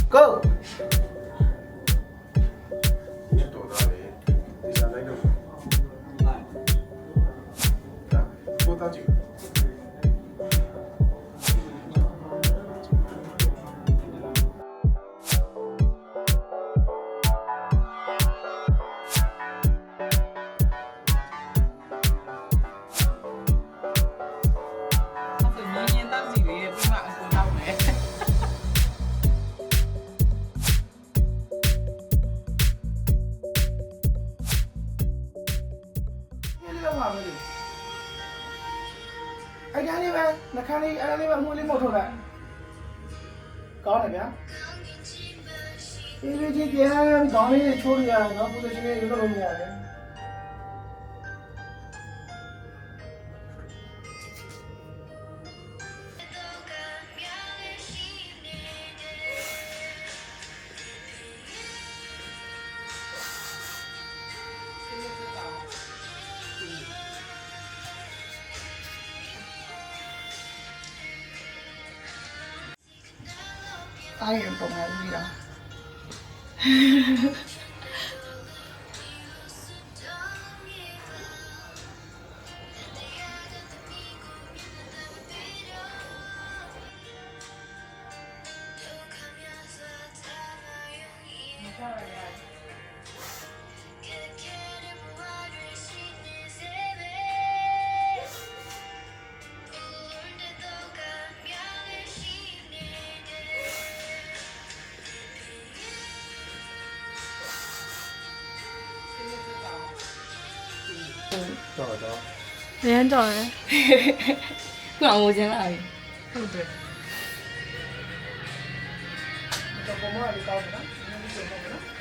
go 你多大嘞？第三代的。多大酒？ အဲ့ဒါလေးပဲနှခမ်းလေးအဲ့ဒါလေးပဲအမှုလေးမဟုတ်ထုတ်လိုက်ကောင်းတယ်ဗျာဒီကြီးပြန်ကောင်းလေးချိုးရအောင်နော် position လေးရွေးလို့မရတယ်အားရပုံမှန်ပြီးတော့တော်တော့ အရန်တော်တယ်ခုအောင်ဝင်ချင်းလာပြီဟုတ်တယ် တော့ပုံမှန်လေးကောင်းတယ်နော်ဒီလိုမျိုးနော်